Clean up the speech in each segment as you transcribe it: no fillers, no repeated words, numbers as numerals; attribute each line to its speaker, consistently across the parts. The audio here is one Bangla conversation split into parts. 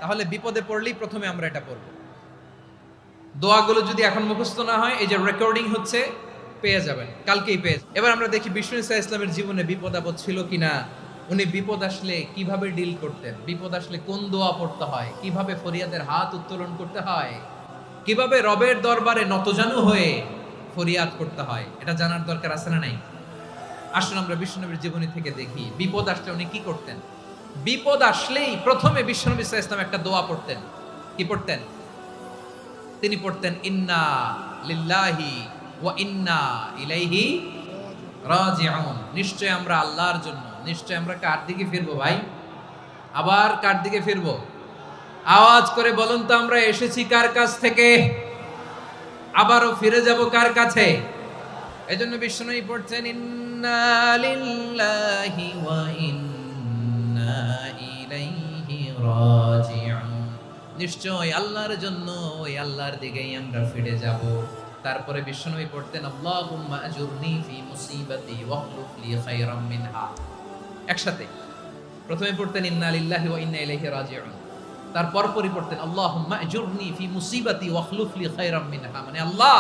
Speaker 1: তাহলে বিপদে পড়লেই প্রথমে আমরা এটা পড়ব। দোয়াগুলো যদি এখন মুখস্থ না হয়, এই যে রেকর্ডিং হচ্ছে, পেয়ে যাবেন, কালকেই পেয়ে যাবেন। এবার আমরা দেখি বিষ্ণু ইসা ইসলামের জীবনে বিপদ আপদ ছিল কিনা, উনি বিপদ আসলে কিভাবে ডিল করতেন, বিপদ আসলে কোন দোয়া পড়তে হয়, কিভাবে ফরিয়াদের হাত উত্তোলন করতে হয়, কিভাবে রবের দরবারে নতজানু হয়ে ফরিয়াদ করতে হয়, এটা জানার দরকার আছে না নাই? আসুন আমরা বিশ্বনবীর জীবনী থেকে দেখি বিপদ আসলে উনি কি করতেন। বিপদ আসলেই প্রথমে বিশ্বনবী সাল্লাল্লাহু আলাইহি ওয়াসাল্লাম একটা দোয়া পড়তেন। কি পড়তেন? তিনি পড়তেন ইন্না লিল্লাহি ওয়া ইন্না ইলাইহি রাজিউন। নিশ্চয় আমরা আল্লাহর জন্য, নিশ্চয় আমরা কার দিকে ফিরবো ভাই? আবার কার দিকে ফিরবো? আওয়াজ করে বলুন তো, আমরা এসেছি কার কাছ থেকে, আবারও ফিরে যাব কার কাছে? এজন্য বিষ্ণুই পড়ছেন ইন্না লিল্লাহি ওয়া ইন্না ইলাইহি রাজিউন। নিশ্চয় আল্লাহর জন্য, ওই আল্লাহর দিকেই আমরা ফিরে যাব। তারপরে বিষ্ণুই পড়তেন আল্লাহুম্মা আজুরনি ফি মুসিবাতি ওয়াখলুফ লি খায়রাম মিনহা। একসাথে প্রথমে পড়তেন ইন্না লিল্লাহি ওয়া ইন্না ইলাইহি রাজিউন, তারপর পড়তেন আল্লাহুম্মা আজুরনি ফি মুসিবাতি ওয়াখলুফ লি খায়রাম মিনহা, মানে আল্লাহ,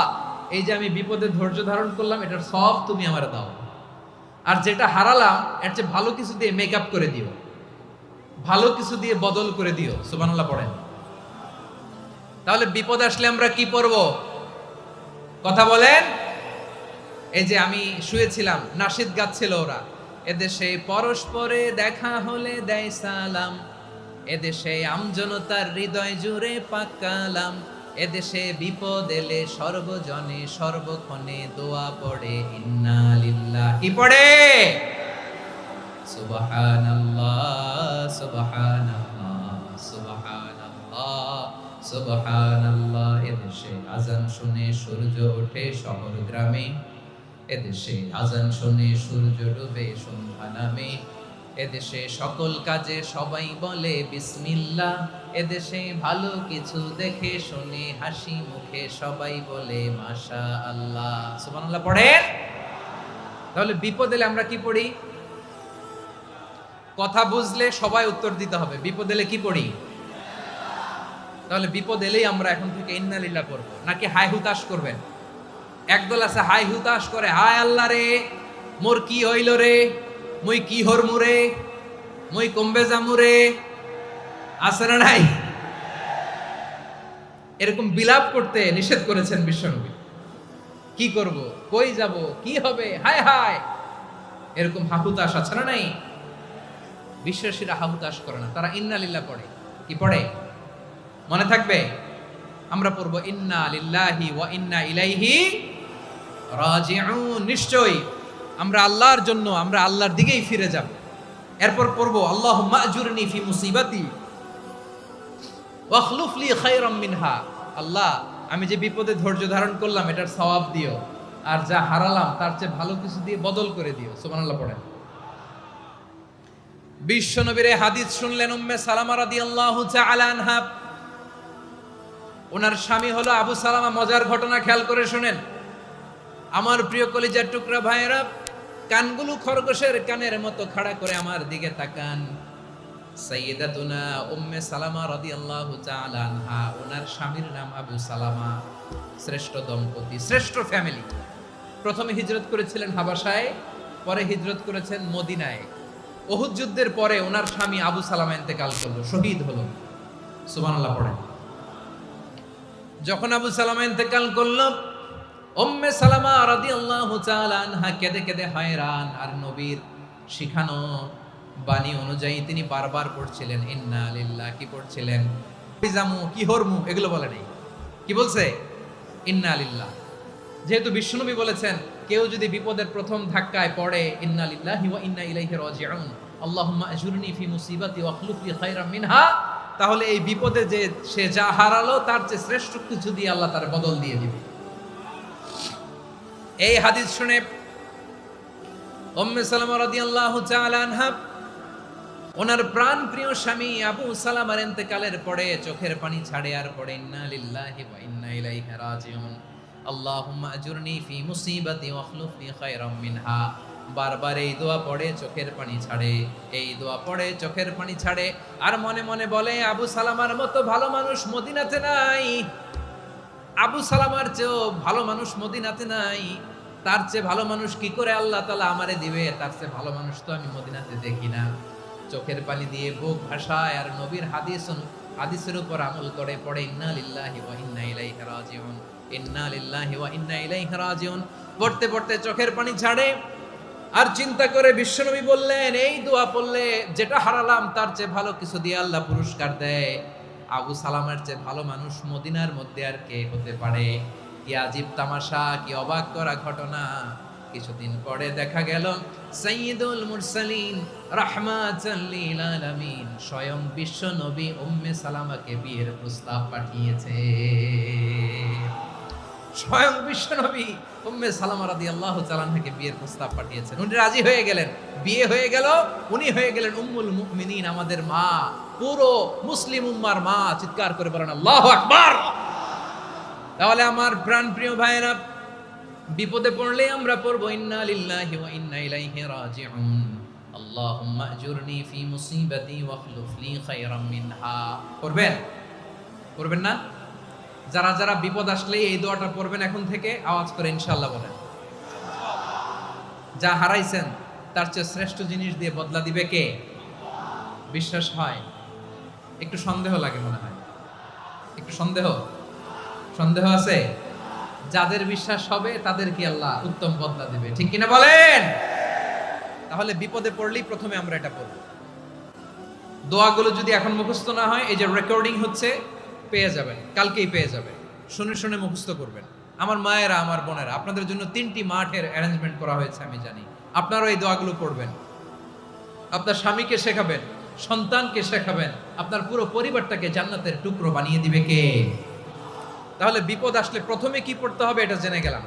Speaker 1: এই যে আমি বিপদে ধৈর্য ধারণ করলাম, এটার সব তুমি আমারে দাও, আর যেটা হারালাম এর চেয়ে ভালো কিছু দিয়ে মেকআপ করে দিও, ভালো কিছু দিয়ে বদল করে দিও। সুবহানাল্লাহ পড়েন। তাহলে বিপদ আসলে আমরা কি পড়ব? কথা বলেন। এই যে আমি শুয়েছিলাম, নাশিদ গাচ্ছিল ওরা, এদেশে পরস্পরে দেখা হলে দেয় সালাম, এদেশে আমজনতার হৃদয় জুড়ে পাকালাম, এদেশে বিপদ এলে সর্বজনে সর্বক্ষণে দোয়া পড়ে ইন্না লিল্লাহি। কি পড়ে? সুবহানাল্লাহ সুবহানাল্লাহ সুবহানাল্লাহ সুবহানাল্লাহ। এদেশে আজান শুনে সূর্য ওঠে শহর গ্রামে, এদেশে আজান শুনে সূর্য ডুবে সন্ধ্যা নামে, এদেশে সকল কাজে সবাই বলে বিসমিল্লাহ, এদেশে ভালো কিছু দেখে শুনে হাসি মুখে সবাই বলে মাশাআল্লাহ। সুবহানাল্লাহ পড়েন। তাহলে বিপদ এলে আমরা কি পড়ি? কথা বুঝলে সবাই উত্তর দিতে হবে, বিপদ এলে কি পড়ি? তাহলে বিপদ এলেই আমরা এখন থেকে ইন্না লিল্লাহ পড়ব, নাকি হাই হুতাশ করবেন? একদল আছে হাই হুতাশ করে, হায় আল্লাহ রে, মোর কি হইল রে, মুই কি হরমু রে, মুই কমবে জামু রে, আছে না নাই? এরকম বিলাপ করতে নিষেধ করেছেন বিশ্বনবী। কি করব, কই যাব, কি হবে, হায় হায়, এরকম হাহুতাশ আছে না নাই? বিশ্বাসীরা হাহুতাশ করে না, তারা ইন্না লিল্লাহ পড়ে। কি পড়ে মনে থাকবে? আমরা পড়ব ইন্না লিল্লাহি ওয়া ইন্না ইলাইহি রাজিউন। নিশ্চয়ই আমরা আল্লাহর জন্য, আমরা আল্লাহর দিকেই ফিরে যাব। এরপর পড়ব আল্লাহুম্মা আজুরনি ফি মুসিবাতি ওয়াখলুফ লি খায়রাম মিনহা। আল্লাহ, আমি যে বিপদে ধৈর্য ধারণ করলাম এটার সওয়াব দিও, আর যা হারালাম তার চেয়ে ভালো কিছু দিয়ে বদল করে দিও। সুবহানাল্লাহ পড়েন। বিশ্বনবীর হাদিস শুনলেন উম্মে সালামা রাদিয়াল্লাহু তাআলা আনহা। ওনার স্বামী হলো আবু সালামা। মজার ঘটনা খেয়াল করে শুনেন আমার প্রিয় কলিজার টুকরা ভাইয়েরা। কানগুলো খরগোশের কানের মতো খাড়া করে আমার দিকে তাকান। সাইয়্যিদাতুনা উম্মে সালামা রাদিয়াল্লাহু তাআলা আনহা, ওনার স্বামীর নাম আবু সালামা। শ্রেষ্ঠ দম্পতি, শ্রেষ্ঠ ফ্যামিলি। প্রথমে হিজরত করেছিলেন হাবাসায়, পরে হিজরত করেছেন মদিনায়। উহুদ যুদ্ধের পরে ওনার স্বামী আবু সালামা ইন্তেকাল করলো, শহীদ হলো। সুবহানাল্লাহ পড়েন। যখন আবু সালামা ইন্তেকাল করলো, উম্মে সালামা রাদিয়াল্লাহু তাআলা আনহা কেঁদে কেঁদে হয়রান। আর নবীর শিখানো বাণী অনুযায়ী তিনি বারবার পড়ছিলেন ইন্না লিল্লাহ। কি পড়ছিলেন? জামু কি হরমু এগুলো বলে নাই, কি বলছে? ইন্না লিল্লাহ। যেহেতু বিশ্বনবী বলেছেন কেউ যদি বিপদের প্রথম ধাক্কায় পড়ে ইন্না লিল্লাহি ওয়া ইন্না ইলাইহি রাজিউন, আল্লাহুম্মা আজুরনি ফি মুসিবাতি ওয়াখলুফ লি খায়রাম মিনহা, তাহলে এই বিপদে যে সে যা হারালো তার চেয়ে শ্রেষ্ঠ কিছু দিয়ে আল্লাহ তার বদল দিয়ে দিবে। এই হাদিস শুনে উম্মে সালামা রাদিয়াল্লাহু তাআলা আনহা ওনার প্রাণ প্রিয় স্বামী আবু সালামার ইন্তেকালের পরে চোখের পানি ছাড়ে আর পড়ে ইন্না লিল্লাহি ওয়া ইন্না ইলাইহি রাজিউন, আল্লাহুম্মা আজুরনি ফি মুসিবাতি ওয়াখলুফ লি খায়রাম মিনহা। বারবার এই দোয়া পড়ে চোখের পানি ছাড়ে, এই দোয়া পড়ে চোখের পানি ছাড়ে, আর মনে মনে বলে আবু সালামার মতো ভালো মানুষ মদিনাতে নাই, আবু সালামার চেয়েও ভালো মানুষ মদিনাতে নাই, তার চেয়ে ভালো মানুষ কি করে আল্লাহ তাআলা আমারে দিবে, তার চেয়ে ভালো মানুষ তো আমি মদিনাতে দেখি না। চোখের পানি দিয়ে বুক ভাসায় আর নবীর হাদিসের উপর আমল করে পড়ে ইন্না লিল্লাহি ওয়া ইন্না ইলাইহি রাজিউন, ইন্না লিল্লাহি ওয়া ইন্না ইলাইহি রাজিউন। পড়তে পড়তে চোখের পানি ছাড়ে আর চিন্তা করে বিশ্বনবী বললেন এই দোয়া পড়লে যেটা হারালাম তার চেয়ে ভালো কিছু দিয়ে আল্লাহ পুরস্কার দেয়। আবু সালামের চেয়ে ভালো মানুষ মদিনার মধ্যে আর কে হতে পারে? কি আজীব তামাশা, কি অবাক করা ঘটনা। কিছুদিন পরে দেখা গেল সাইয়্যিদুল মুরসালিন রাহমাতাল লিল আলামিন স্বয়ং বিশ্ব নবী উম্মে সালামাকে বিয়ের প্রস্তাব পাঠিয়েছে। স্বয়ং বিশ্ব নবী উম্মে সালামা রাদিয়াল্লাহু তাআলা থেকে বিয়ের প্রস্তাব পাঠিয়েছেন। উনি রাজি হয়ে গেলেন, বিয়ে হয়ে গেল, উনি হয়ে গেলেন উম্মুল মুমিনিন, আমাদের মা, পুরো মুসলিম উম্মার মা। চিৎকার করে বলেন আল্লাহু আকবার। তাহলে আমার প্রাণ প্রিয় ভাইয়েরা, বিপদে পড়লে আমরা পড়বো ইন্না লিল্লাহি ওয়া ইন্না ইলাইহি রাজিউন, আল্লাহুম্মা আজুরনি ফি মুসিবাতি ওয়াখলুফ লি খায়রাম মিনহা। পড়বেন? পড়বেন না? যারা যারা বিপদ আসলে এই দোয়াটা পড়বেন এখন থেকে আওয়াজ করে ইনশাআল্লাহ বলেন। যা হারাইছেন তার চেয়ে শ্রেষ্ঠ জিনিস দিয়ে বদলা দিবে কে? বিশ্বাস হয়? একটু সন্দেহ লাগে মনে হয়, একটু সন্দেহ আছে? যাদের বিশ্বাস হবে তাদের কি আল্লাহ উত্তম বদলা দিবে, ঠিক কিনা বলেন? তাহলে বিপদে পড়লেই প্রথমে আমরা এটা পড়ব। দোয়াগুলো যদি এখন মুখস্থ না হয়, এই যে রেকর্ডিং হচ্ছে, পেয়ে যাবেন, কালকেই পেয়ে যাবেন। শুনে শুনে মুখস্থ করবেন। আমার মায়েরা, আমার বোনেরা, আপনাদের জন্য 3টি মাঠের অ্যারেঞ্জমেন্ট করা হয়েছে, আমি জানি। আপনারাও এই দোয়াগুলো পড়বেন, আপনার স্বামীকে শেখাবেন, সন্তানকে শেখাবেন, আপনার পুরো পরিবারটাকে জান্নাতের টুকরো বানিয়ে দিবে কে? তাহলে বিপদ আসলে প্রথমে কি পড়তে হবে এটা জেনে গেলাম।